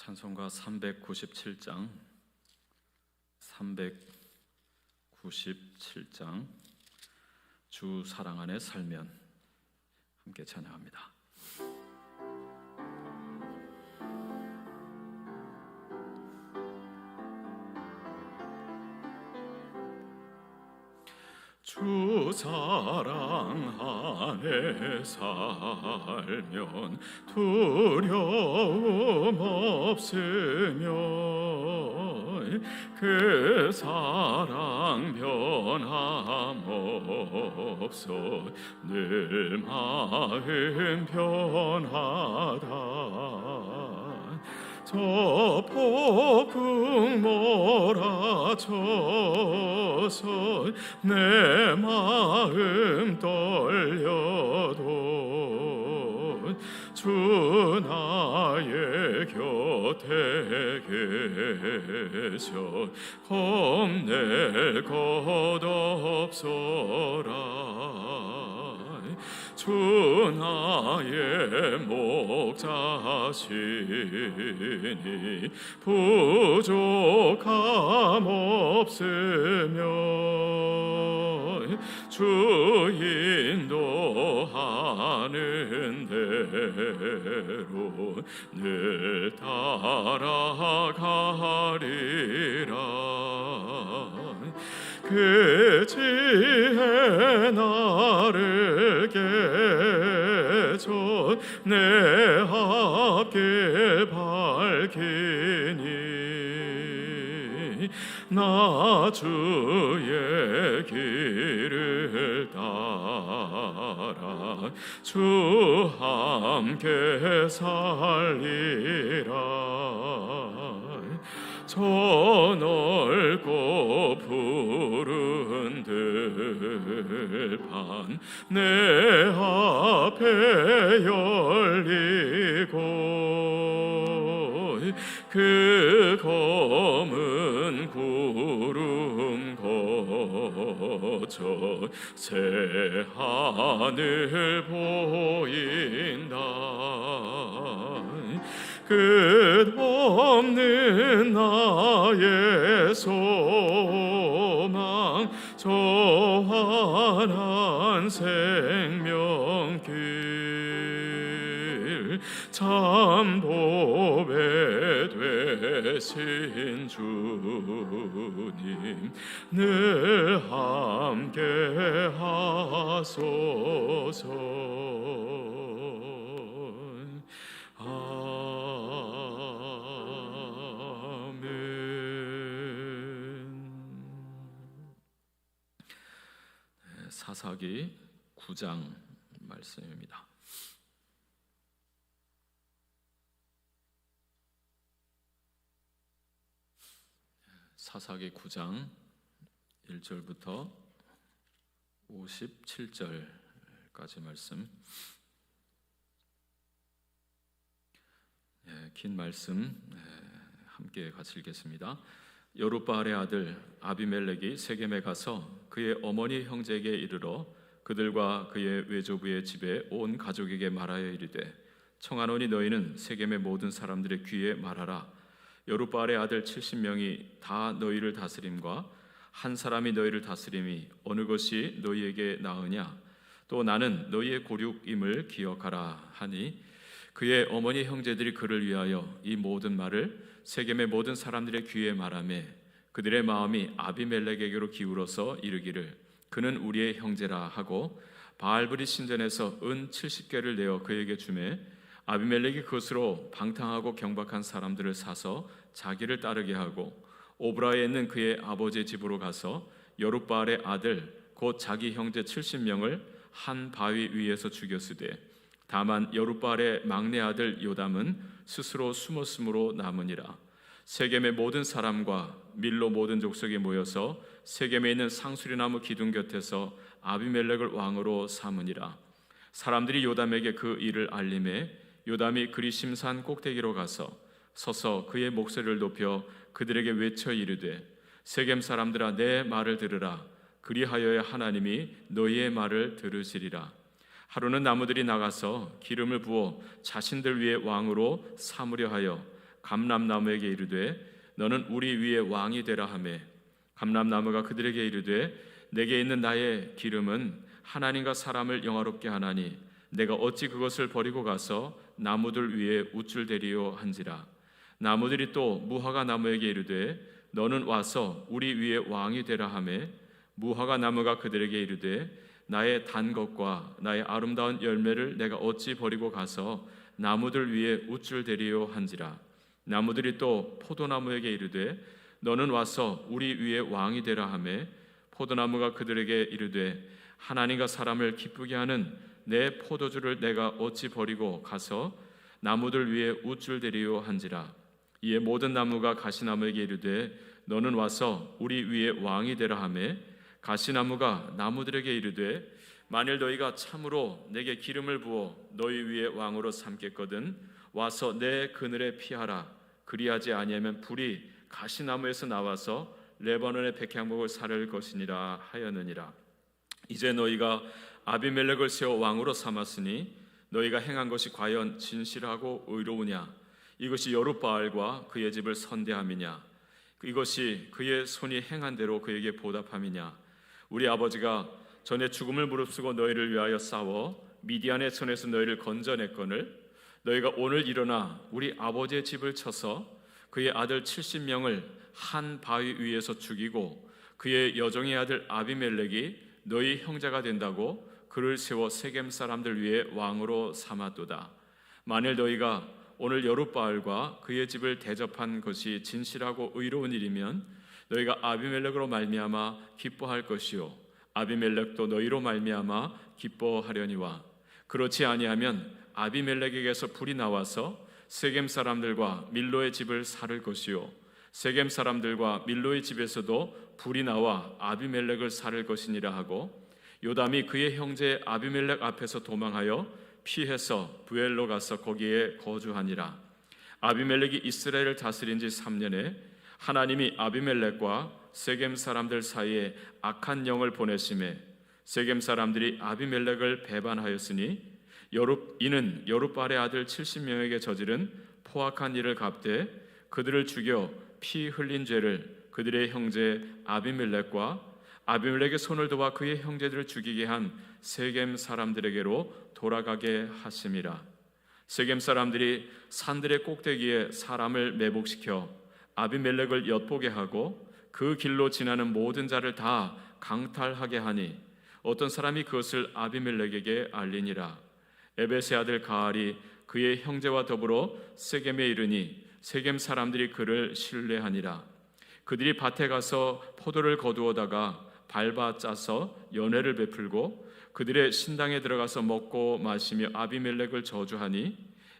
찬송가 397장 주 사랑 안에 살면 함께 찬양합니다. 주 사랑 안에 살면 두려움 없으며 그 사랑 변함없어 늘 마음 변하다. 저 폭풍 몰아쳐서 내 마음 떨려도 주 나의 곁에 계셔 겁낼 것 없어라. 주 나의 목자시니 부족함 없으며 주 인도하는 대로 늘 따라가리라. 그 지혜 나를 깨져 내 앞길 밝히니 나 주의 길을 따라 주 함께 살리라. 저 넓고 푸른 들판 내 앞에 열리고 그 검은 구름 거쳐 새 하늘 보인다. 끝없는 나의 소망 저 환한 생명길 참 보배 되신 주님 늘 함께 하소서. 사사기 9장 말씀입니다. 사사기 9장 1절부터 57절까지 말씀. 긴 말씀 함께 같이 읽겠습니다. 여룻바알의 아들 아비멜렉이 세겜에 가서 그의 어머니 형제에게 이르러 그들과 그의 외조부의 집에 온 가족에게 말하여 이르되 청하노니 너희는 세겜의 모든 사람들의 귀에 말하라. 여룻바알의 아들 70명이 다 너희를 다스림과 한 사람이 너희를 다스림이 어느 것이 너희에게 나으냐. 또 나는 너희의 고륙임을 기억하라 하니 그의 어머니 형제들이 그를 위하여 이 모든 말을 세겜의 모든 사람들의 귀에 말하매 그들의 마음이 아비멜렉에게로 기울어서 이르기를 그는 우리의 형제라 하고 바알브리 신전에서 은 70개를 내어 그에게 주매 아비멜렉이 그것으로 방탕하고 경박한 사람들을 사서 자기를 따르게 하고 오브라에 있는 그의 아버지의 집으로 가서 여룻바알의 아들 곧 자기 형제 70명을 한 바위 위에서 죽였으되 다만 여룻바알의 막내 아들 요담은 스스로 숨었으므로 남으니라. 세겜의 모든 사람과 밀로 모든 족속이 모여서 세겜에 있는 상수리나무 기둥 곁에서 아비멜렉을 왕으로 삼으니라. 사람들이 요담에게 그 일을 알림해 요담이 그리 심산 꼭대기로 가서 서서 그의 목소리를 높여 그들에게 외쳐 이르되 세겜 사람들아 내 말을 들으라. 그리하여야 하나님이 너희의 말을 들으시리라. 하루는 나무들이 나가서 기름을 부어 자신들 위에 왕으로 삼으려 하여 감람나무에게 이르되 너는 우리 위에 왕이 되라 하매 감람나무가 그들에게 이르되 내게 있는 나의 기름은 하나님과 사람을 영화롭게 하나니 내가 어찌 그것을 버리고 가서 나무들 위에 우쭐대리요 한지라. 나무들이 또 무화과 나무에게 이르되 너는 와서 우리 위에 왕이 되라 하매 무화과 나무가 그들에게 이르되 나의 단 것과 나의 아름다운 열매를 내가 어찌 버리고 가서 나무들 위에 우쭐대리요 한지라. 나무들이 또 포도나무에게 이르되 너는 와서 우리 위에 왕이 되라 하매 포도나무가 그들에게 이르되 하나님과 사람을 기쁘게 하는 내 포도주를 내가 어찌 버리고 가서 나무들 위에 우쭐대리요 한지라. 이에 모든 나무가 가시나무에게 이르되 너는 와서 우리 위에 왕이 되라 하매 가시나무가 나무들에게 이르되 만일 너희가 참으로 내게 기름을 부어 너희 위에 왕으로 삼겠거든 와서 내 그늘에 피하라. 그리하지 아니하면 불이 가시나무에서 나와서 레바논의 백향목을 사를 것이니라 하였느니라. 이제 너희가 아비멜렉을 세워 왕으로 삼았으니 너희가 행한 것이 과연 진실하고 의로우냐? 이것이 여룻바알과 그의 집을 선대함이냐? 이것이 그의 손이 행한 대로 그에게 보답함이냐? 우리 아버지가 전에 죽음을 무릅쓰고 너희를 위하여 싸워 미디안의 손에서 너희를 건져냈거늘 너희가 오늘 일어나 우리 아버지의 집을 쳐서 그의 아들 70명을 한 바위 위에서 죽이고 그의 여종의 아들 아비멜렉이 너희 형제가 된다고 그를 세워 세겜 사람들 위에 왕으로 삼았도다. 만일 너희가 오늘 여룻바알과 그의 집을 대접한 것이 진실하고 의로운 일이면 너희가 아비멜렉으로 말미암아 기뻐할 것이요 아비멜렉도 너희로 말미암아 기뻐하려니와 그렇지 아니하면 아비멜렉에게서 불이 나와서 세겜 사람들과 밀로의 집을 사를 것이요 세겜 사람들과 밀로의 집에서도 불이 나와 아비멜렉을 사를 것이니라 하고 요담이 그의 형제 아비멜렉 앞에서 도망하여 피해서 부엘로 가서 거기에 거주하니라. 아비멜렉이 이스라엘을 다스린 지 3년에 하나님이 아비멜렉과 세겜 사람들 사이에 악한 영을 보내심에 세겜 사람들이 아비멜렉을 배반하였으니 이는 여룻바알의 아들 70명에게 저지른 포악한 일을 갚되 그들을 죽여 피 흘린 죄를 그들의 형제 아비멜렉과 아비멜렉의 손을 도와 그의 형제들을 죽이게 한 세겜 사람들에게로 돌아가게 하심이라. 세겜 사람들이 산들의 꼭대기에 사람을 매복시켜 아비멜렉을 엿보게 하고 그 길로 지나는 모든 자를 다 강탈하게 하니 어떤 사람이 그것을 아비멜렉에게 알리니라. 에벳의 아들 가알이 그의 형제와 더불어 세겜에 이르니 세겜 사람들이 그를 신뢰하니라. 그들이 밭에 가서 포도를 거두어다가 밟아 짜서 연회를 베풀고 그들의 신당에 들어가서 먹고 마시며 아비멜렉을 저주하니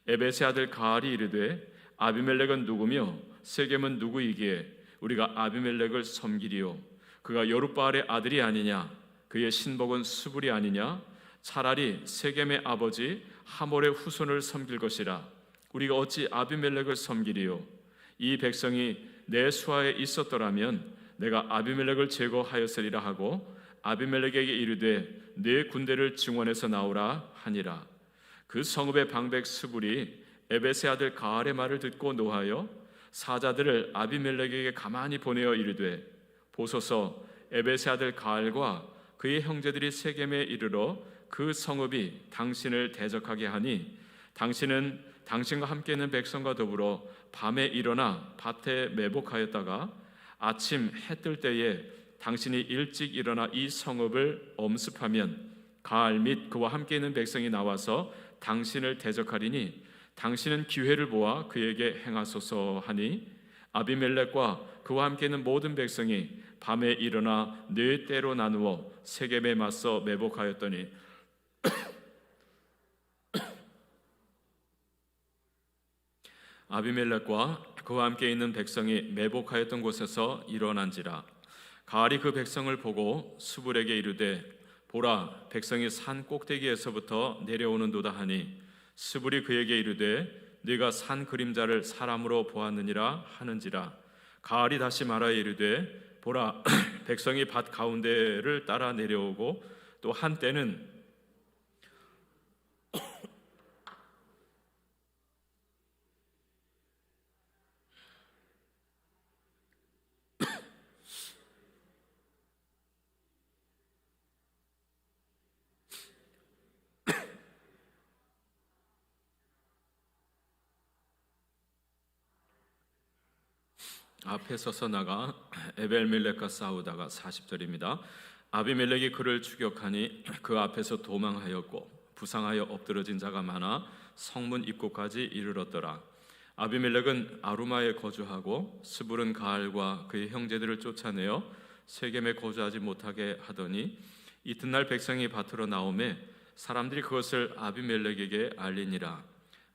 에벳의 아들 가알이 이르되 아비멜렉은 누구며 세겜은 누구이기에 우리가 아비멜렉을 섬기리요 그가 여룻바알의 아들이 아니냐 그의 신복은 수불이 아니냐 차라리 세겜의 아버지 하몰의 후손을 섬길 것이라. 우리가 어찌 아비멜렉을 섬기리요? 이 백성이 내 수하에 있었더라면 내가 아비멜렉을 제거하였으리라 하고 아비멜렉에게 이르되 네 군대를 증원해서 나오라 하니라. 그 성읍의 방백 스불이 에벳의 아들 가알의 말을 듣고 노하여 사자들을 아비멜렉에게 가만히 보내어 이르되 보소서 에벳의 아들 가알과 그의 형제들이 세겜에 이르러 그 성읍이 당신을 대적하게 하니 당신은 당신과 함께 있는 백성과 더불어 밤에 일어나 밭에 매복하였다가 아침 해 뜰 때에 당신이 일찍 일어나 이 성읍을 엄습하면 가알 및 그와 함께 있는 백성이 나와서 당신을 대적하리니 당신은 기회를 보아 그에게 행하소서 하니 아비멜렉과 그와 함께 있는 모든 백성이 밤에 일어나 네 때로 나누어 세겜에 맞서 매복하였더니 아비멜렉과 그와 함께 있는 백성이 매복하였던 곳에서 일어난지라. 가알이 그 백성을 보고 수불에게 이르되 보라 백성이 산 꼭대기에서부터 내려오는도다 하니 수불이 그에게 이르되 네가 산 그림자를 사람으로 보았느니라 하는지라. 가알이 다시 말하여 이르되 보라 백성이 밭 가운데를 따라 내려오고 또 한때는 앞에 서서 나가 에벨멜렉과 싸우다가 40절입니다. 아비멜렉이 그를 추격하니 그 앞에서 도망하였고 부상하여 엎드러진 자가 많아 성문 입구까지 이르렀더라. 아비멜렉은 아루마에 거주하고 스불은 가알과 그의 형제들을 쫓아내어 세겜에 거주하지 못하게 하더니 이튿날 백성이 밭으로 나오매 사람들이 그것을 아비멜렉에게 알리니라.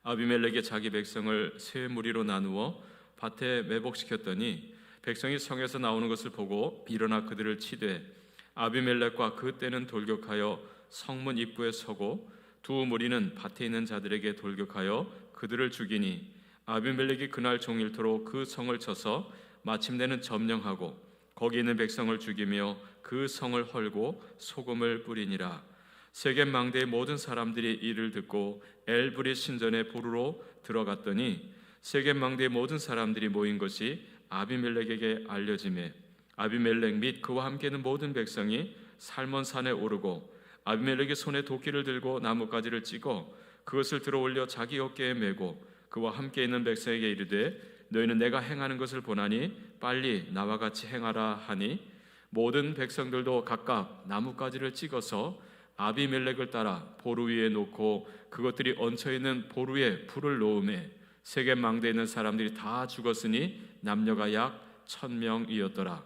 아비멜렉이 자기 백성을 세 무리로 나누어 밭에 매복시켰더니 백성이 성에서 나오는 것을 보고 일어나 그들을 치되 아비멜렉과 그 떼는 돌격하여 성문 입구에 서고 두 무리는 밭에 있는 자들에게 돌격하여 그들을 죽이니 아비멜렉이 그날 종일토록 그 성을 쳐서 마침내는 점령하고 거기 있는 백성을 죽이며 그 성을 헐고 소금을 뿌리니라. 세겜 망대의 모든 사람들이 이를 듣고 엘브리 신전에 보루로 들어갔더니 세겜 망대의 모든 사람들이 모인 것이 아비멜렉에게 알려지매 아비멜렉 및 그와 함께 있는 모든 백성이 살몬 산에 오르고 아비멜렉이 손에 도끼를 들고 나뭇가지를 찍어 그것을 들어 올려 자기 어깨에 메고 그와 함께 있는 백성에게 이르되 너희는 내가 행하는 것을 보나니 빨리 나와 같이 행하라 하니 모든 백성들도 각각 나뭇가지를 찍어서 아비멜렉을 따라 보루 위에 놓고 그것들이 얹혀 있는 보루에 불을 놓음에 세겜 망대에 있는 사람들이 다 죽었으니 남녀가 약 1000명이었더라.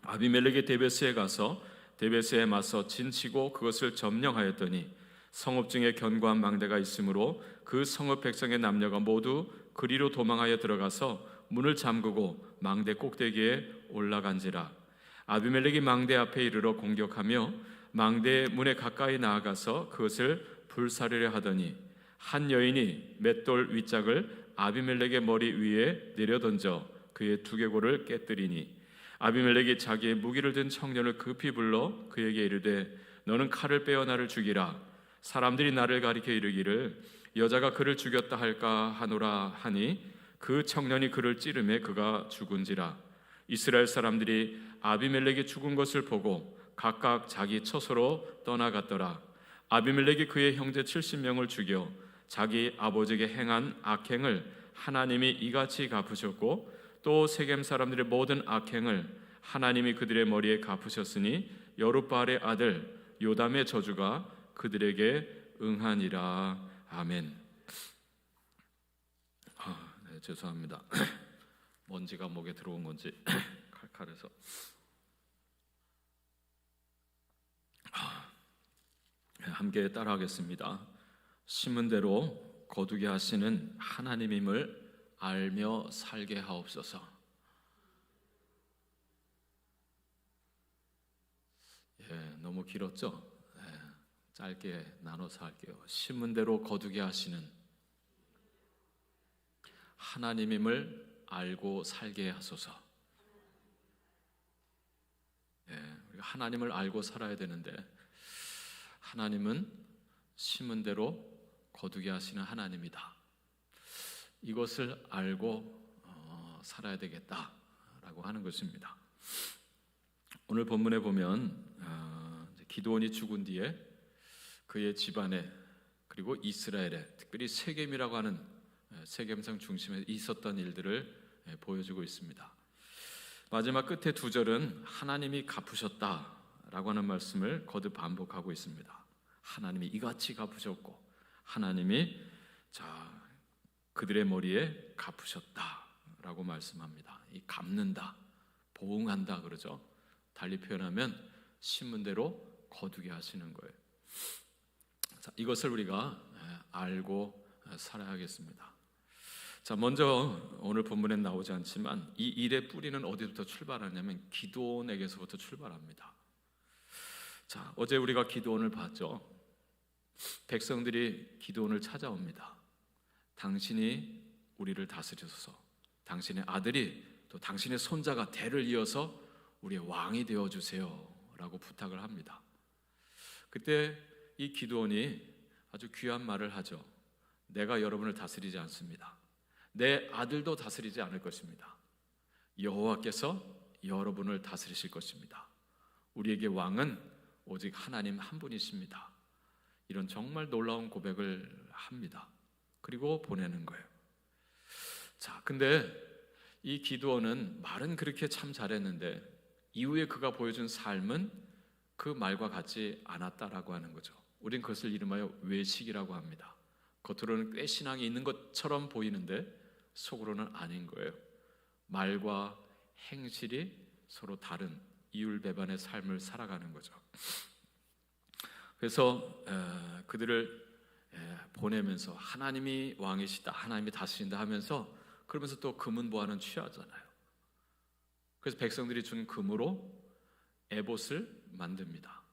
아비멜렉이 데베스에 가서 데베스에 맞서 진치고 그것을 점령하였더니 성읍 중에 견고한 망대가 있으므로 그 성읍 백성의 남녀가 모두 그리로 도망하여 들어가서 문을 잠그고 망대 꼭대기에 올라간지라. 아비멜렉이 망대 앞에 이르러 공격하며 망대의 문에 가까이 나아가서 그것을 불사르려 하더니 한 여인이 맷돌 윗짝을 아비멜렉의 머리 위에 내려던져 그의 두개골을 깨뜨리니 아비멜렉이 자기의 무기를 든 청년을 급히 불러 그에게 이르되 너는 칼을 빼어 나를 죽이라. 사람들이 나를 가리켜 이르기를 여자가 그를 죽였다 할까 하노라 하니 그 청년이 그를 찌르매 그가 죽은지라. 이스라엘 사람들이 아비멜렉이 죽은 것을 보고 각각 자기 처소로 떠나갔더라. 아비멜렉이 그의 형제 70명을 죽여 자기 아버지에게 행한 악행을 하나님이 이같이 갚으셨고 또 세겜 사람들의 모든 악행을 하나님이 그들의 머리에 갚으셨으니 여룻바알의 아들 요담의 저주가 그들에게 응하니라. 아멘. 네, 죄송합니다. 먼지가 목에 들어온 건지 칼칼해서. 함께 따라하겠습니다. 심은 대로 거두게 하시는 하나님임을 알며 살게 하옵소서. 너무 길었죠? 짧게 나눠서 할게요. 심은 대로 거두게 하시는 하나님임을 알고 살게 하소서. 우리가 하나님을 알고 살아야 되는데 하나님은 심은 대로 거두게 하시는 하나님이다. 이것을 알고 살아야 되겠다라고 하는 것입니다. 오늘 본문에 보면 기드온이 죽은 뒤에 그의 집안에 그리고 이스라엘에 특별히 세겜이라고 하는 세겜성 중심에 있었던 일들을 보여주고 있습니다. 마지막 끝에 두 절은 하나님이 갚으셨다라고 하는 말씀을 거듭 반복하고 있습니다. 하나님이 이같이 갚으셨고 하나님이 그들의 머리에 갚으셨다라고 말씀합니다. 이 갚는다, 보응한다 그러죠. 달리 표현하면 심은 대로 거두게 하시는 거예요. 이것을 우리가 알고 살아야겠습니다. 먼저 오늘 본문에 나오지 않지만 이 일의 뿌리는 어디부터 출발하냐면 기드온에게서부터 출발합니다. 어제 우리가 기드온을 봤죠. 백성들이 기드온을 찾아옵니다. 당신이 우리를 다스리소서. 당신의 아들이 또 당신의 손자가 대를 이어서 우리의 왕이 되어주세요 라고 부탁을 합니다. 그때 이 기드온이 아주 귀한 말을 하죠. 내가 여러분을 다스리지 않습니다. 내 아들도 다스리지 않을 것입니다. 여호와께서 여러분을 다스리실 것입니다. 우리에게 왕은 오직 하나님 한 분이십니다. 이런 정말 놀라운 고백을 합니다. 그리고 보내는 거예요. 근데 이 기드온은 말은 그렇게 참 잘했는데 이후에 그가 보여준 삶은 그 말과 같지 않았다라고 하는 거죠. 우린 그것을 이름하여 외식이라고 합니다. 겉으로는 꽤 신앙이 있는 것처럼 보이는데 속으로는 아닌 거예요. 말과 행실이 서로 다른 이율배반의 삶을 살아가는 거죠. 그래서 그들을 보내면서 하나님이 왕이시다, 하나님이 다스린다 하면서 그러면서 또 금은보화는 취하잖아요. 그래서 백성들이 준 금으로 에봇을 만듭니다.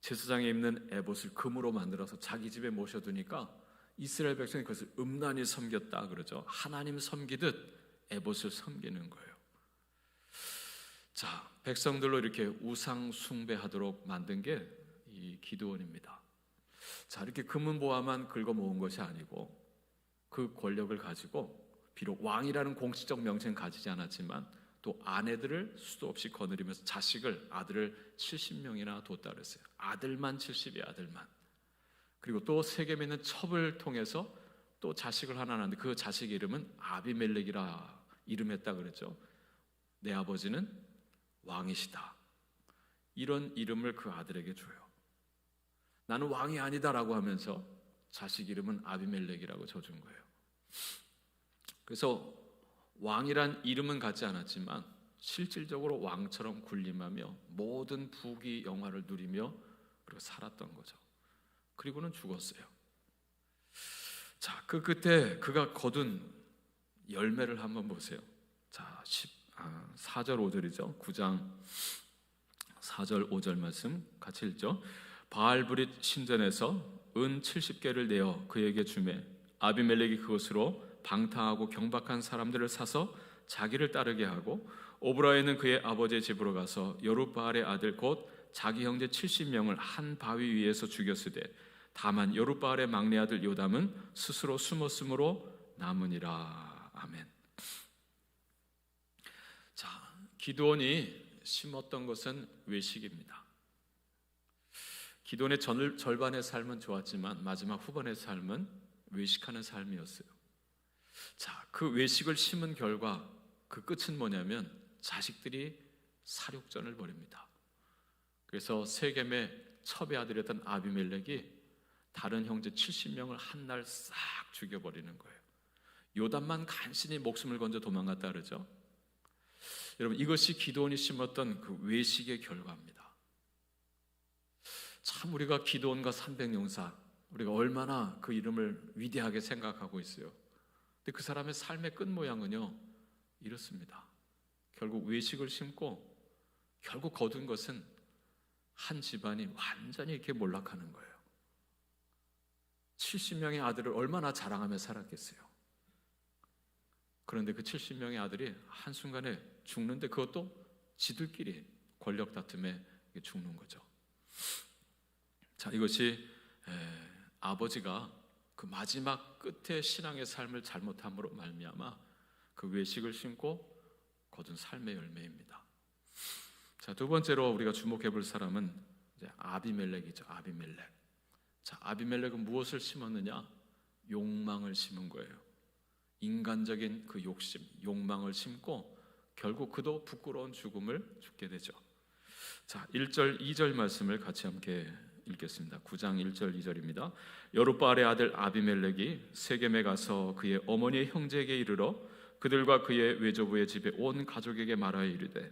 제사장에 입는 에봇을 금으로 만들어서 자기 집에 모셔두니까 이스라엘 백성이 그것을 음란히 섬겼다 그러죠. 하나님 섬기듯 에봇을 섬기는 거예요. 자, 백성들로 이렇게 우상 숭배하도록 만든 게 이 기드온입니다. 자, 이렇게 금은보화만 긁어 모은 것이 아니고 그 권력을 가지고 비록 왕이라는 공식적 명칭은 가지지 않았지만 또 아내들을 수도 없이 거느리면서 자식을, 아들을 70명이나 뒀다 그랬어요. 아들만 70이 아들만. 그리고 또 세겜에 있는 첩을 통해서 또 자식을 하나 낳는데 그 자식 이름은 아비멜렉이라 이름했다 그랬죠. 내 아버지는 왕이시다. 이런 이름을 그 아들에게 줘요. 나는 왕이 아니다라고 하면서 자식 이름은 아비멜렉이라고 줘준 거예요. 그래서 왕이란 이름은 갖지 않았지만 실질적으로 왕처럼 군림하며 모든 부귀 영화를 누리며 그리고 살았던 거죠. 그리고는 죽었어요. 자, 그 끝에 그가 거둔 열매를 한번 보세요. 자, 4절 5절이죠. 9장 4절 5절 말씀 같이 읽죠. 바알브릿 신전에서 은 70개를 내어 그에게 주매 아비멜렉이 그것으로 방탕하고 경박한 사람들을 사서 자기를 따르게 하고 오브라에는 그의 아버지의 집으로 가서 여룻바알의 아들 곧 자기 형제 70명을 한 바위 위에서 죽였으되 다만 여룻바알의 막내 아들 요담은 스스로 숨었으므로 남으니라. 아멘. 자, 기드온이 심었던 것은 외식입니다. 기드온의 절반의 삶은 좋았지만 마지막 후반의 삶은 외식하는 삶이었어요. 자, 그 외식을 심은 결과 그 끝은 뭐냐면 자식들이 살육전을 벌입니다. 그래서 세겜의 첩의 아들이었던 아비멜렉이 다른 형제 70명을 한 날 싹 죽여버리는 거예요. 요담만 간신히 목숨을 건져 도망갔다 그러죠. 여러분, 이것이 기드온이 심었던 그 외식의 결과입니다. 참 우리가 기드온과 300용사 우리가 얼마나 그 이름을 위대하게 생각하고 있어요. 근데 그 사람의 삶의 끝 모양은요 이렇습니다. 결국 외식을 심고 결국 거둔 것은 한 집안이 완전히 이렇게 몰락하는 거예요. 70명의 아들을 얼마나 자랑하며 살았겠어요. 그런데 그 70명의 아들이 한순간에 죽는데 그것도 지들끼리 권력 다툼에 죽는 거죠. 자, 이것이 아버지가 그 마지막 끝에 신앙의 삶을 잘못함으로 말미암아 그 외식을 심고 거둔 삶의 열매입니다. 자, 두 번째로 우리가 주목해 볼 사람은 이제 아비멜렉이죠. 아비멜렉. 자, 아비멜렉은 무엇을 심었느냐? 욕망을 심은 거예요. 인간적인 그 욕심, 욕망을 심고 결국 그도 부끄러운 죽음을 죽게 되죠. 자, 1절, 2절 말씀을 같이 함께 읽겠습니다. 9장 1절, 2절입니다. 여룻바알의 아들 아비멜렉이 세겜에 가서 그의 어머니의 형제에게 이르러 그들과 그의 외조부의 집에 온 가족에게 말하여 이르되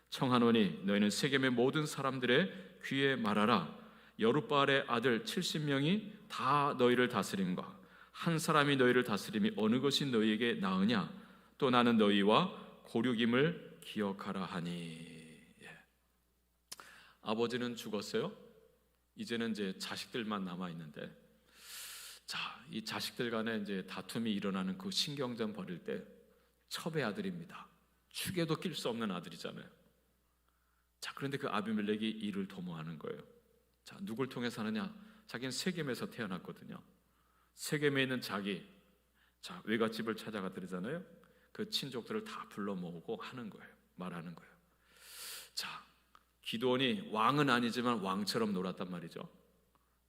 청하노니 너희는 세겜의 모든 사람들의 귀에 말하라. 여룻바알의 아들 70명이 다 너희를 다스림과 한 사람이 너희를 다스림이 어느 것이 너희에게 나으냐? 또 나는 너희와 고륙임을 기억하라 하니. 아버지는 죽었어요. 이제는 이제 자식들만 남아 있는데, 자, 이 자식들 간에 이제 다툼이 일어나는 그 신경전 벌일 때 첩의 아들입니다. 축에도 낄 수 없는 아들이잖아요. 자, 그런데 그 아비멜렉이 이를 도모하는 거예요. 자, 누굴 통해서 하느냐? 자기는 세겜에서 태어났거든요. 세겜에 있는 자기, 자, 외갓집을 찾아가더라잖아요. 그 친족들을 다 불러 모으고 하는 거예요. 말하는 거예요. 자, 기드온이 왕은 아니지만 왕처럼 놀았단 말이죠.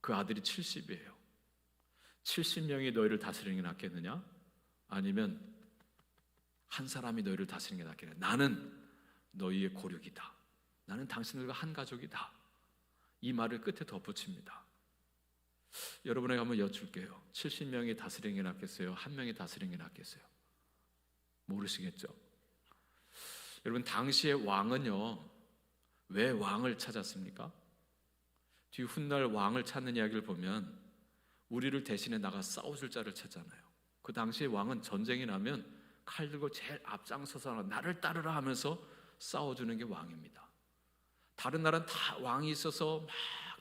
그 아들이 70이에요. 70명이 너희를 다스리는 게 낫겠느냐? 아니면 한 사람이 너희를 다스리는 게 낫겠네. 나는 너희의 고륙이다. 나는 당신들과 한 가족이다. 이 말을 끝에 덧붙입니다. 여러분에게 한번 여쭐게요. 70명이 다스리는 게 낫겠어요? 한 명이 다스리는 게 낫겠어요? 모르시겠죠? 여러분, 당시의 왕은요, 왜 왕을 찾았습니까? 뒤 훗날 왕을 찾는 이야기를 보면 우리를 대신해 나가 싸워줄 자를 찾잖아요. 그 당시의 왕은 전쟁이 나면 칼 들고 제일 앞장서서 나를 따르라 하면서 싸워주는 게 왕입니다. 다른 나라는 다 왕이 있어서 막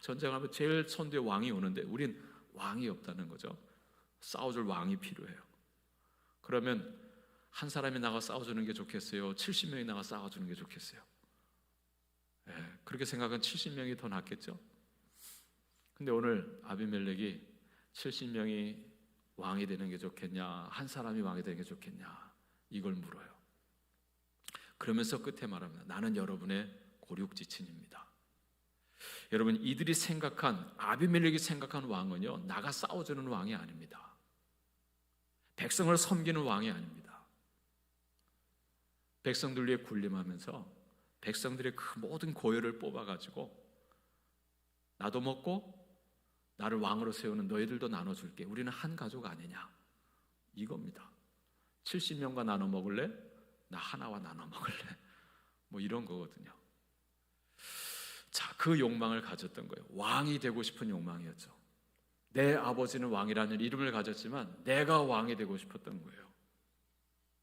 전쟁하면 제일 선두에 왕이 오는데 우린 왕이 없다는 거죠. 싸워줄 왕이 필요해요. 그러면 한 사람이 나가 싸워주는 게 좋겠어요? 70명이 나가 싸워주는 게 좋겠어요? 그렇게 생각하면 70명이 더 낫겠죠? 근데 오늘 아비멜렉이 70명이 왕이 되는 게 좋겠냐, 한 사람이 왕이 되는 게 좋겠냐, 이걸 물어요. 그러면서 끝에 말합니다. 나는 여러분의 고륙지친입니다. 여러분, 이들이 생각한, 아비멜렉이 생각한 왕은요, 나가 싸워주는 왕이 아닙니다. 백성을 섬기는 왕이 아닙니다. 백성들 위해 군림하면서 백성들의 그 모든 고열을 뽑아가지고 나도 먹고 나를 왕으로 세우는 너희들도 나눠줄게. 우리는 한 가족 아니냐, 이겁니다. 70명과 나눠 먹을래? 나 하나와 나눠 먹을래? 뭐 이런 거거든요. 자, 그 욕망을 가졌던 거예요. 왕이 되고 싶은 욕망이었죠. 내 아버지는 왕이라는 이름을 가졌지만 내가 왕이 되고 싶었던 거예요.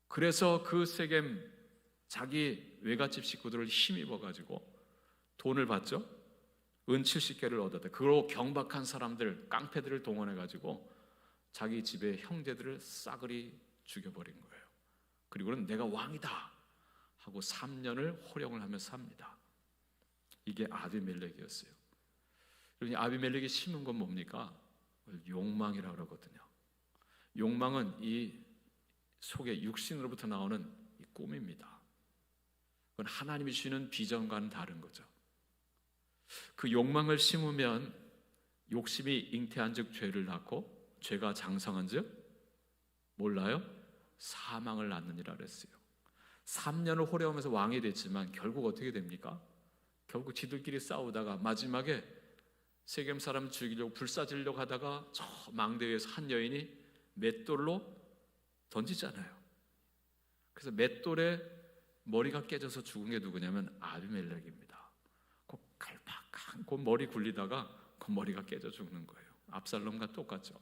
그래서 그 세겜 자기 외갓집 식구들을 힘입어 가지고 돈을 받죠. 은 70개를 얻었다. 그리고 경박한 사람들, 깡패들을 동원해 가지고 자기 집의 형제들을 싸그리 죽여버린 거예요. 그리고는 내가 왕이다 하고 3년을 호령을 하며 삽니다. 이게 아비멜렉이었어요. 여러분, 아비멜렉이 심은 건 뭡니까? 욕망이라고 그러거든요. 욕망은 이 속에 육신으로부터 나오는 이 꿈입니다. 그건 하나님이 주시는 비전과는 다른 거죠. 그 욕망을 심으면 욕심이 잉태한 즉 죄를 낳고 죄가 장성한 즉 몰라요? 사망을 낳느니라 그랬어요. 3년을 호려하면서 왕이 됐지만 결국 어떻게 됩니까? 결국 지들끼리 싸우다가 마지막에 세겜 사람 죽이려고 불사지려고 하다가 저 망대 위에서 한 여인이 맷돌로 던지잖아요. 그래서 맷돌에 머리가 깨져서 죽은 게 누구냐면 아비멜렉입니다. 그 갈팍한 그 머리 굴리다가 그 머리가 깨져 죽는 거예요. 압살롬과 똑같죠.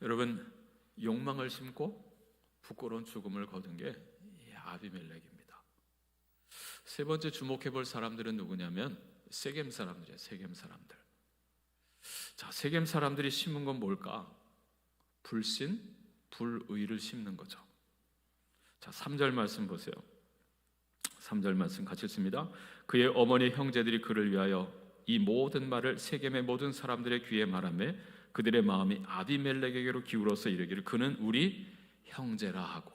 여러분, 욕망을 심고 부끄러운 죽음을 거둔 게 아비멜렉입니다. 세 번째 주목해 볼 사람들은 누구냐면 세겜 사람들이에요. 세겜 사람들. 자, 세겜 사람들이 심은 건 뭘까? 불신, 불의를 심는 거죠. 자, 3절 말씀 보세요. 3절 말씀 같이 읽습니다. 그의 어머니 형제들이 그를 위하여 이 모든 말을 세겜의 모든 사람들의 귀에 말하며 그들의 마음이 아비멜렉에게로 기울어서 이르기를 그는 우리 형제라 하고.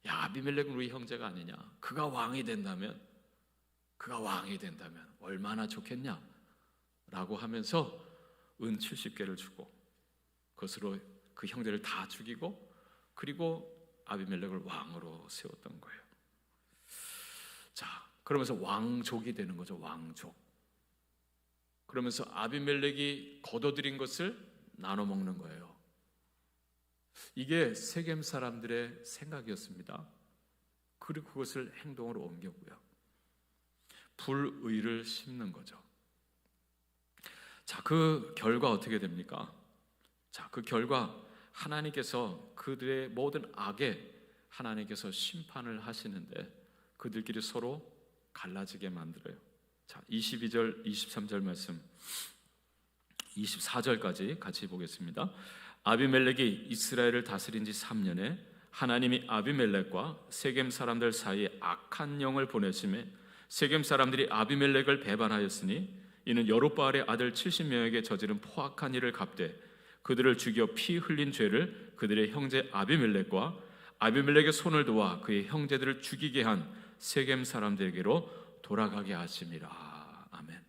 야, 아비멜렉은 우리 형제가 아니냐? 그가 왕이 된다면 얼마나 좋겠냐? 라고 하면서 은 70개를 주고 그것으로 그 형제를 다 죽이고 그리고 아비멜렉을 왕으로 세웠던 거예요. 자, 그러면서 왕족이 되는 거죠. 왕족. 그러면서 아비멜렉이 거둬들인 것을 나눠 먹는 거예요. 이게 세겜 사람들의 생각이었습니다. 그리고 그것을 행동으로 옮겼고요. 불의를 심는 거죠. 자, 그 결과 어떻게 됩니까? 자, 그 결과 하나님께서 그들의 모든 악에 하나님께서 심판을 하시는데 그들끼리 서로 갈라지게 만들어요. 자, 22절, 23절 말씀 24절까지 같이 보겠습니다. 아비멜렉이 이스라엘을 다스린 지 3년에 하나님이 아비멜렉과 세겜 사람들 사이에 악한 영을 보내심에 세겜 사람들이 아비멜렉을 배반하였으니 이는 여룹바알의 아들 70명에게 저지른 포악한 일을 갚되 그들을 죽여 피 흘린 죄를 그들의 형제 아비멜렉과 아비멜렉의 손을 도와 그의 형제들을 죽이게 한 세겜 사람들에게로 돌아가게 하심이라. 아멘.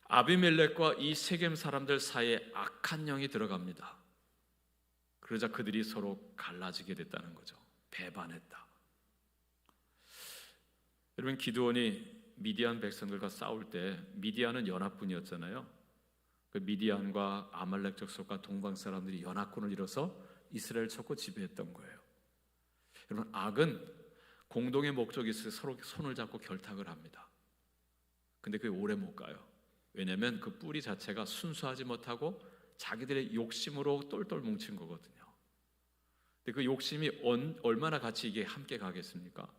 아비멜렉과 이 세겜 사람들 사이에 악한 영이 들어갑니다. 그러자 그들이 서로 갈라지게 됐다는 거죠. 배반했다. 여러분, 기드온이 미디안 백성들과 싸울 때 미디안은 연합군이었잖아요. 그 미디안과 아말렉 족속과 동방 사람들이 연합군을 이뤄서 이스라엘 쳤고 지배했던 거예요. 여러분, 악은 공동의 목적이 있어서 서로 손을 잡고 결탁을 합니다. 근데 그게 오래 못 가요. 왜냐하면 그 뿌리 자체가 순수하지 못하고 자기들의 욕심으로 똘똘 뭉친 거거든요. 근데 그 욕심이 얼마나 같이 이게 함께 가겠습니까?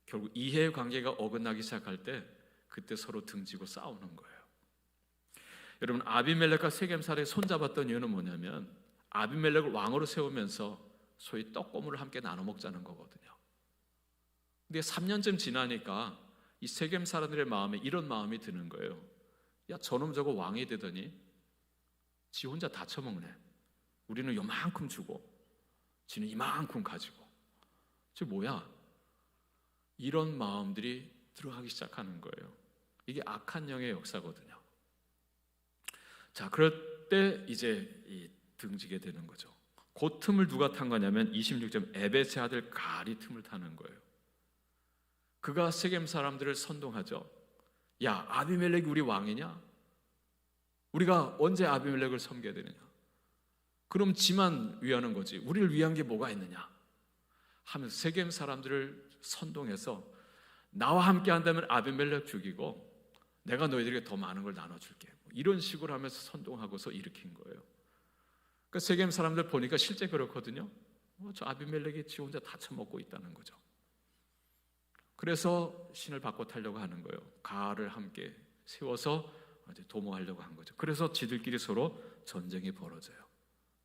결국 이해의 관계가 어긋나기 시작할 때 그때 서로 등지고 싸우는 거예요. 여러분, 아비멜렉과 세겜살에 손잡았던 이유는 뭐냐면 아비멜렉을 왕으로 세우면서 소위 떡고물을 함께 나눠 먹자는 거거든요. 근데 3년쯤 지나니까 이 세겜 사람들의 마음에 이런 마음이 드는 거예요. 야, 저놈 저거 왕이 되더니 지 혼자 다 처먹네. 우리는 요만큼 주고 지는 이만큼 가지고. 저 뭐야? 이런 마음들이 들어가기 시작하는 거예요. 이게 악한 영의 역사거든요. 자, 그럴 때 이제 등지게 되는 거죠. 그 틈을 누가 탄 거냐면 26절 에벳의 아들 가알이 틈을 타는 거예요. 그가 세겜 사람들을 선동하죠. 야, 아비멜렉이 우리 왕이냐? 우리가 언제 아비멜렉을 섬겨야 되느냐? 그럼 지만 위하는 거지 우리를 위한 게 뭐가 있느냐? 하면서 세겜 사람들을 선동해서 나와 함께 한다면 아비멜렉 죽이고 내가 너희들에게 더 많은 걸 나눠줄게, 이런 식으로 하면서 선동하고서 일으킨 거예요. 그러니까 세겜 사람들 보니까 실제 그렇거든요. 저 아비멜렉이 지 혼자 다 처먹고 있다는 거죠. 그래서 신을 바꿔 타려고 하는 거예요. 가알을 함께 세워서 도모하려고 한 거죠. 그래서 지들끼리 서로 전쟁이 벌어져요.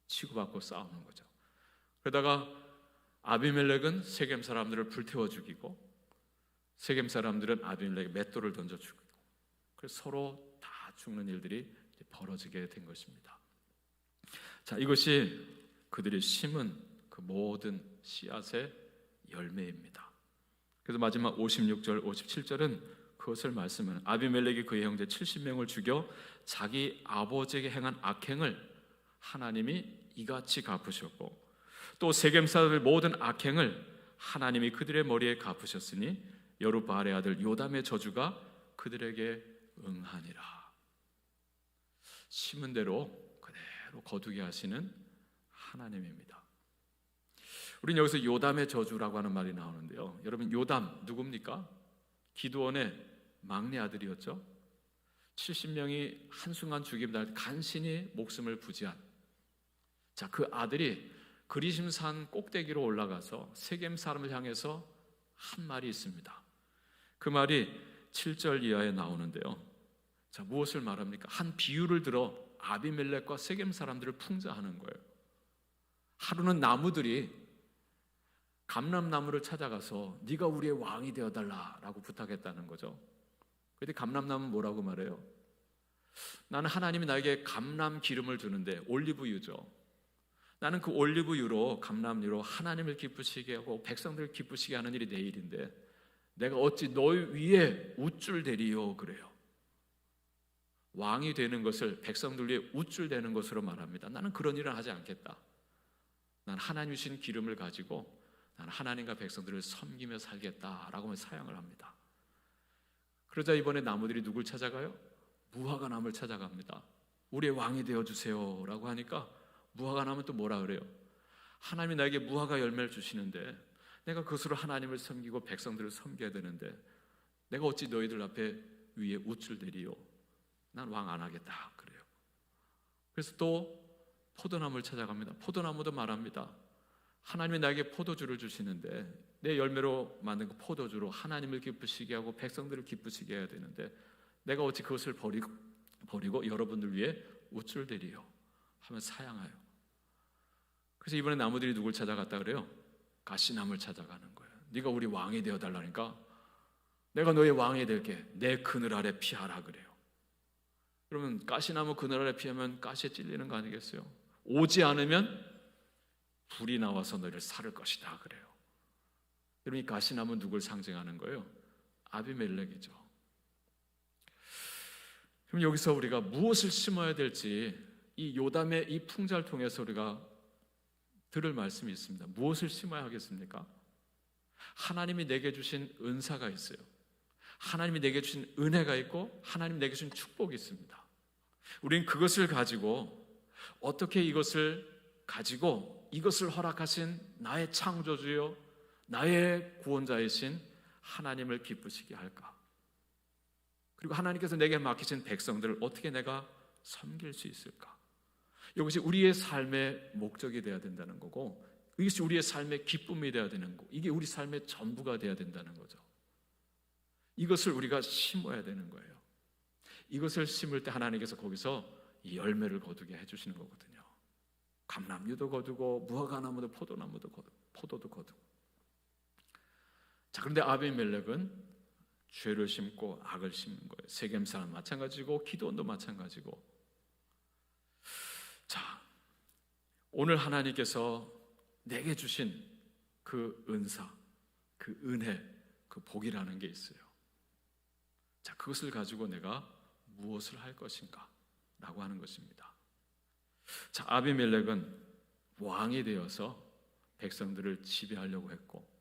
치고받고 싸우는 거죠. 그러다가 아비멜렉은 세겜 사람들을 불태워 죽이고 세겜 사람들은 아비멜렉에 맷돌을 던져 죽이고, 그래서 서로 다 죽는 일들이 벌어지게 된 것입니다. 자, 이것이 그들이 심은 그 모든 씨앗의 열매입니다. 그래서 마지막 56절, 57절은 그것을 말씀하는, 아비멜렉이 그의 형제 70명을 죽여 자기 아버지에게 행한 악행을 하나님이 이같이 갚으셨고 또 세겜 사람들 모든 악행을 하나님이 그들의 머리에 갚으셨으니 여룻바알의 아들 요담의 저주가 그들에게 응하니라. 심은 대로 그대로 거두게 하시는 하나님입니다. 우리는 여기서 요담의 저주라고 하는 말이 나오는데요. 여러분, 요담 누굽니까? 기드온의 막내 아들이었죠. 70명이 한순간 죽임당할 간신히 목숨을 부지한, 자, 그 아들이 그리심산 꼭대기로 올라가서 세겜 사람을 향해서 한 말이 있습니다. 그 말이 7절 이하에 나오는데요. 자, 무엇을 말합니까? 한 비유를 들어 아비멜렉과 세겜 사람들을 풍자하는 거예요. 하루는 나무들이 감람나무를 찾아가서 네가 우리의 왕이 되어달라라고 부탁했다는 거죠. 그런데 감람나무는 뭐라고 말해요? 나는 하나님이 나에게 감람 기름을 주는데, 올리브유죠. 나는 그 올리브유로, 감람유로 하나님을 기쁘시게 하고 백성들을 기쁘시게 하는 일이 내 일인데 내가 어찌 너희 위에 우쭐대리요, 그래요. 왕이 되는 것을 백성들 위에 우쭐대는 것으로 말합니다. 나는 그런 일을 하지 않겠다. 난 하나님 주신 기름을 가지고 나는 하나님과 백성들을 섬기며 살겠다라고 사양을 합니다. 그러자 이번에 나무들이 누굴 찾아가요? 무화과 나무를 찾아갑니다. 우리의 왕이 되어주세요 라고 하니까 무화과 나무는 또 뭐라 그래요? 하나님이 나에게 무화과 열매를 주시는데 내가 그것으로 하나님을 섬기고 백성들을 섬겨야 되는데 내가 어찌 너희들 앞에 위에 우쭐대리요? 난 왕 안 하겠다 그래요. 그래서 또 포도나무를 찾아갑니다. 포도나무도 말합니다. 하나님이 나에게 포도주를 주시는데 내 열매로 만든 그 포도주로 하나님을 기쁘시게 하고 백성들을 기쁘시게 해야 되는데 내가 어찌 그것을 버리고 여러분들 위해 우쭐대리요 하면 사양하여. 그래서 이번에 나무들이 누굴 찾아갔다 그래요? 가시나무를 찾아가는 거예요. 네가 우리 왕이 되어달라니까 내가 너의 왕이 될게. 내 그늘 아래 피하라 그래요. 그러면 가시나무 그늘 아래 피하면 가시에 찔리는 거 아니겠어요? 오지 않으면 불이 나와서 너희를 살을 것이다 그래요. 여러분, 이 가시나무는 누굴 상징하는 거예요? 아비멜렉이죠. 그럼 여기서 우리가 무엇을 심어야 될지 이 요담의 이 풍자를 통해서 우리가 들을 말씀이 있습니다. 무엇을 심어야 하겠습니까? 하나님이 내게 주신 은사가 있어요. 하나님이 내게 주신 은혜가 있고 하나님이 내게 주신 축복이 있습니다. 우리는 그것을 가지고 어떻게 이것을 허락하신 나의 창조주요 나의 구원자이신 하나님을 기쁘시게 할까? 그리고 하나님께서 내게 맡기신 백성들을 어떻게 내가 섬길 수 있을까? 이것이 우리의 삶의 목적이 되어야 된다는 거고, 이것이 우리의 삶의 기쁨이 되어야 되는 거고, 이게 우리 삶의 전부가 되어야 된다는 거죠. 이것을 우리가 심어야 되는 거예요. 이것을 심을 때 하나님께서 거기서 이 열매를 거두게 해주시는 거거든요. 감람류도 거두고 무화과나무도 포도나무도 거두고 포도도 거두고. 자, 그런데 아비멜렉은 죄를 심고 악을 심는 거예요. 세겜 사람 마찬가지고 기드온도 마찬가지고. 자, 오늘 하나님께서 내게 주신 그 은사, 그 은혜, 그 복이라는 게 있어요. 자, 그것을 가지고 내가 무엇을 할 것인가 라고 하는 것입니다. 자, 아비멜렉은 왕이 되어서 백성들을 지배하려고 했고,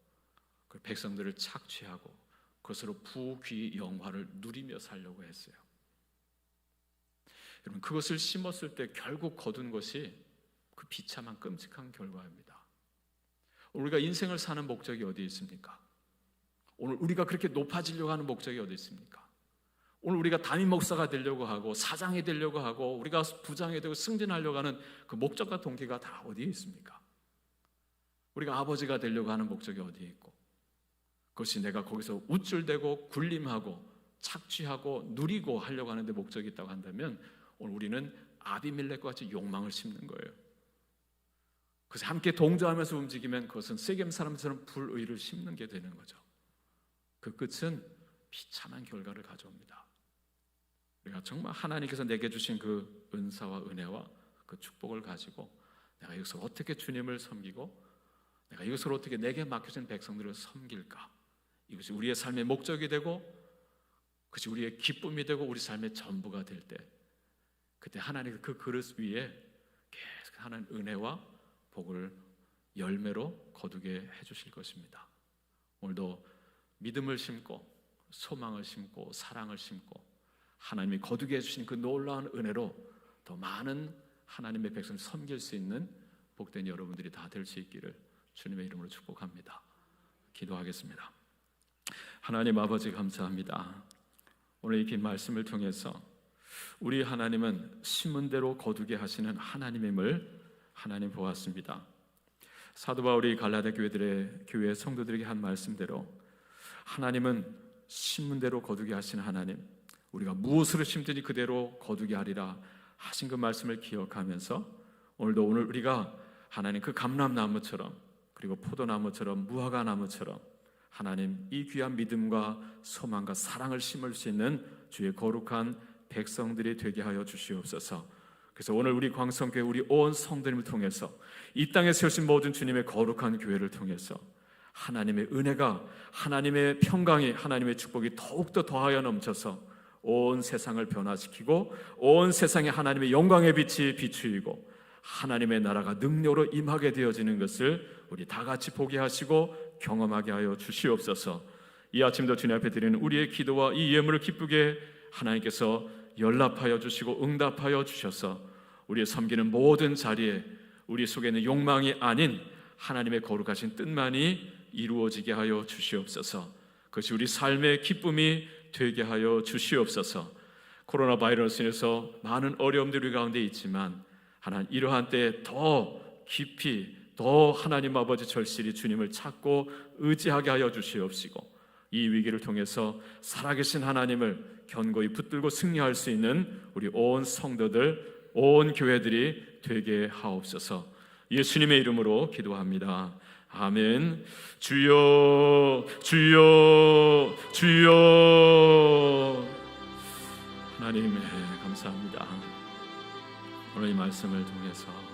그 백성들을 착취하고 그것으로 부귀영화를 누리며 살려고 했어요. 여러분, 그것을 심었을 때 결국 거둔 것이 그 비참한 끔찍한 결과입니다. 우리가 인생을 사는 목적이 어디에 있습니까? 오늘 우리가 그렇게 높아지려고 하는 목적이 어디 있습니까? 오늘 우리가 담임 목사가 되려고 하고 사장이 되려고 하고 우리가 부장이 되고 승진하려고 하는 그 목적과 동기가 다 어디에 있습니까? 우리가 아버지가 되려고 하는 목적이 어디에 있고, 그것이 내가 거기서 우쭐대고 군림하고 착취하고 누리고 하려고 하는데 목적이 있다고 한다면, 오늘 우리는 아비멜렉과 같이 욕망을 심는 거예요. 그래서 함께 동조하면서 움직이면 그것은 세겜 사람처럼 불의를 심는 게 되는 거죠. 그 끝은 비참한 결과를 가져옵니다. 우리가 정말 하나님께서 내게 주신 그 은사와 은혜와 그 축복을 가지고 내가 이것을 어떻게 주님을 섬기고 내가 이것을 어떻게 내게 맡겨진 백성들을 섬길까? 이것이 우리의 삶의 목적이 되고 그것이 우리의 기쁨이 되고 우리 삶의 전부가 될 때, 그때 하나님은 그 그릇 위에 계속 하는 은혜와 복을 열매로 거두게 해주실 것입니다. 오늘도 믿음을 심고 소망을 심고 사랑을 심고 하나님이 거두게 해주신 그 놀라운 은혜로 더 많은 하나님의 백성을 섬길 수 있는 복된 여러분들이 다 될 수 있기를 주님의 이름으로 축복합니다. 기도하겠습니다. 하나님 아버지, 감사합니다. 오늘 이 긴 말씀을 통해서 우리 하나님은 심은 대로 거두게 하시는 하나님임을 하나님 보았습니다. 사도 바울이 갈라디아 교회 성도들에게 한 말씀대로 하나님은 심은 대로 거두게 하시는 하나님, 우리가 무엇으로 심든지 그대로 거두게 하리라 하신 그 말씀을 기억하면서 오늘도 우리가 하나님 그 감람나무처럼 그리고 포도나무처럼 무화과나무처럼 하나님 이 귀한 믿음과 소망과 사랑을 심을 수 있는 주의 거룩한 백성들이 되게 하여 주시옵소서. 그래서 오늘 우리 광성교회 우리 온 성도님을 통해서 이 땅에 세우신 모든 주님의 거룩한 교회를 통해서 하나님의 은혜가, 하나님의 평강이, 하나님의 축복이 더욱더 더하여 넘쳐서 온 세상을 변화시키고 온 세상에 하나님의 영광의 빛이 비추이고 하나님의 나라가 능력으로 임하게 되어지는 것을 우리 다 같이 보게 하시고 경험하게 하여 주시옵소서. 이 아침도 주님 앞에 드리는 우리의 기도와 이 예물을 기쁘게 하나님께서 연락하여 주시고 응답하여 주셔서 우리의 섬기는 모든 자리에 우리 속에 있는 욕망이 아닌 하나님의 거룩하신 뜻만이 이루어지게 하여 주시옵소서. 그것이 우리 삶의 기쁨이 되게 하여 주시옵소서. 코로나 바이러스에서 많은 어려움들이 가운데 있지만 하나님, 이러한 때에 더 깊이 더 하나님 아버지 절실히 주님을 찾고 의지하게 하여 주시옵시고 이 위기를 통해서 살아계신 하나님을 견고히 붙들고 승리할 수 있는 우리 온 성도들, 온 교회들이 되게 하옵소서. 예수님의 이름으로 기도합니다. 아멘. 주여, 주여, 주여. 하나님 감사합니다. 오늘 이 말씀을 통해서